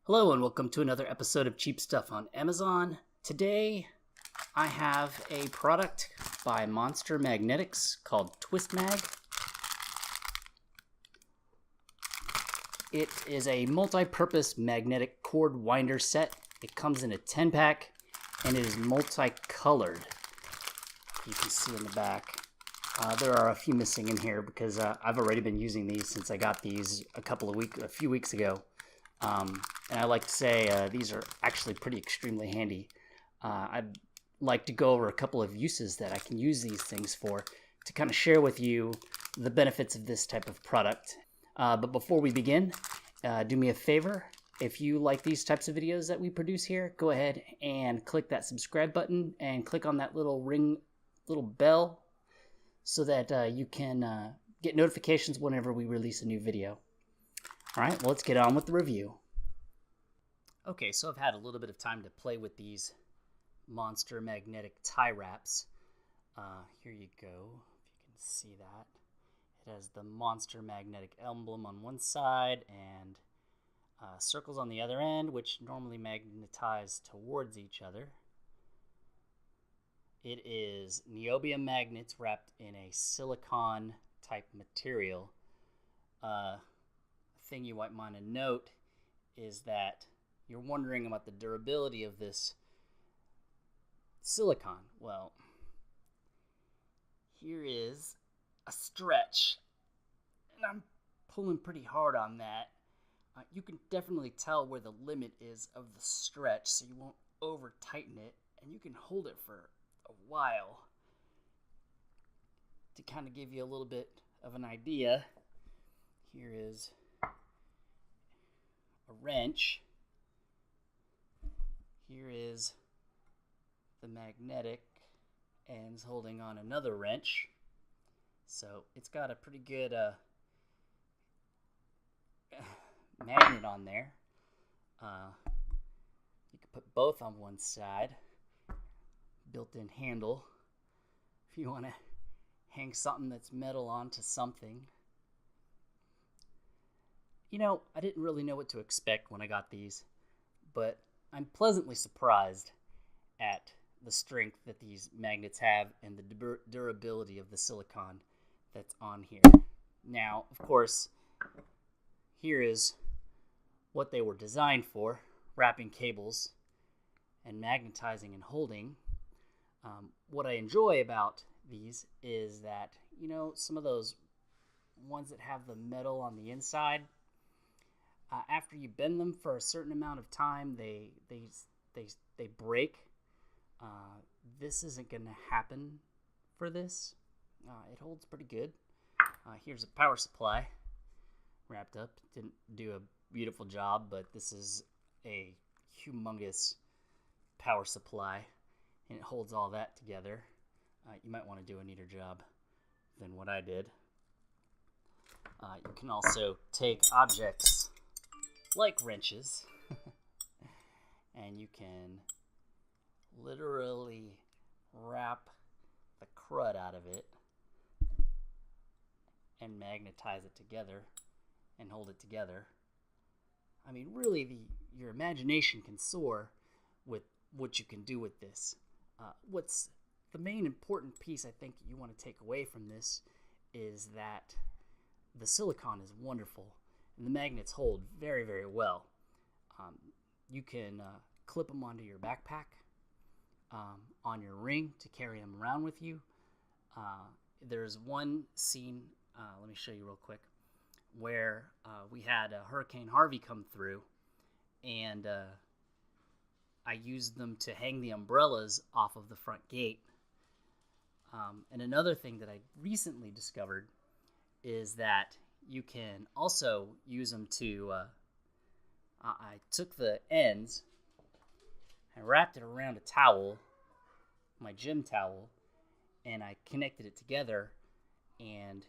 Hello and welcome to another episode of Cheap Stuff on Amazon. Today I have a product by Monster Magnetics called TwistieMag. It is a multi-purpose magnetic cord winder set. It comes in a 10-pack and it is multicolored. You can see in the back. There are a few missing in here because I've already been using these since I got these a few weeks ago. And I like to say these are actually extremely handy. I'd like to go over a couple of uses that I can use these things for to kind of share with you the benefits of this type of product. But before we begin, do me a favor. If you like these types of videos that we produce here, go ahead and click that subscribe button and click on that little bell so that you can get notifications whenever we release a new video. All right, well, let's get on with the review. Okay, so I've had a little bit of time to play with these Monster Magnetic tie wraps. Here you go, if you can see that. It has the Monster Magnetic emblem on one side and circles on the other end, which normally magnetize towards each other. It is niobium magnets wrapped in a silicone type material. Thing you might want to note is that you're wondering about the durability of this silicone. Well, here is a stretch, and I'm pulling pretty hard on that. You can definitely tell where the limit is of the stretch, so you won't over tighten it, and you can hold it for a while. To kind of give you a little bit of an idea, here is a wrench. Here is the magnetic ends holding on another wrench. So it's got a pretty good magnet on there. You can put both on one side. Built-in handle if you want to hang something that's metal onto something. You know, I didn't really know what to expect when I got these, but I'm pleasantly surprised at the strength that these magnets have and the durability of the silicone that's on here. Now, of course, here is what they were designed for, wrapping cables and magnetizing and holding. What I enjoy about these is that, you know, some of those ones that have the metal on the inside, after you bend them for a certain amount of time, they break. This isn't going to happen for this. It holds pretty good. Here's a power supply wrapped up. Didn't do a beautiful job, but this is a humongous power supply, and it holds all that together. You might want to do a neater job than what I did. You can also take objects like wrenches and you can literally wrap the crud out of it and magnetize it together and hold it together. I mean, really, your imagination can soar with what you can do with this. What's the main important piece I think you want to take away from this is that the silicone is wonderful and the magnets hold very, very well. You can clip them onto your backpack, on your ring to carry them around with you. There's one scene, let me show you real quick, where we had Hurricane Harvey come through, and I used them to hang the umbrellas off of the front gate. And another thing that I recently discovered is that you can also use them to, I took the ends and wrapped it around a towel, my gym towel, and I connected it together, and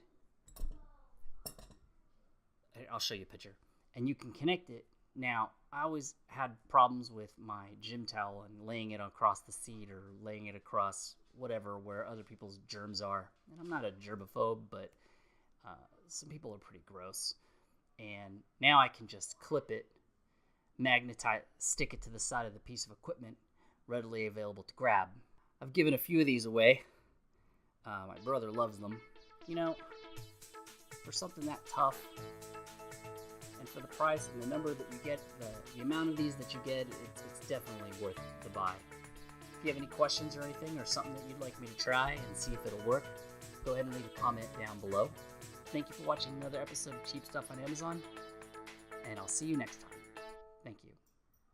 I'll show you a picture. And you can connect it. Now, I always had problems with my gym towel and laying it across the seat or laying it across whatever where other people's germs are. And I'm not a germaphobe, but some people are pretty gross. And now I can just clip it stick it to the side of the piece of equipment, readily available to grab. I've given a few of these away. My brother loves them. You know, for something that tough, and for the price and the number that you get, the amount of these that you get, it's definitely worth the buy. If you have any questions or anything, or something that you'd like me to try and see if it'll work, go ahead and leave a comment down below. Thank you for watching another episode of Cheap Stuff on Amazon, and I'll see you next time. Thank you.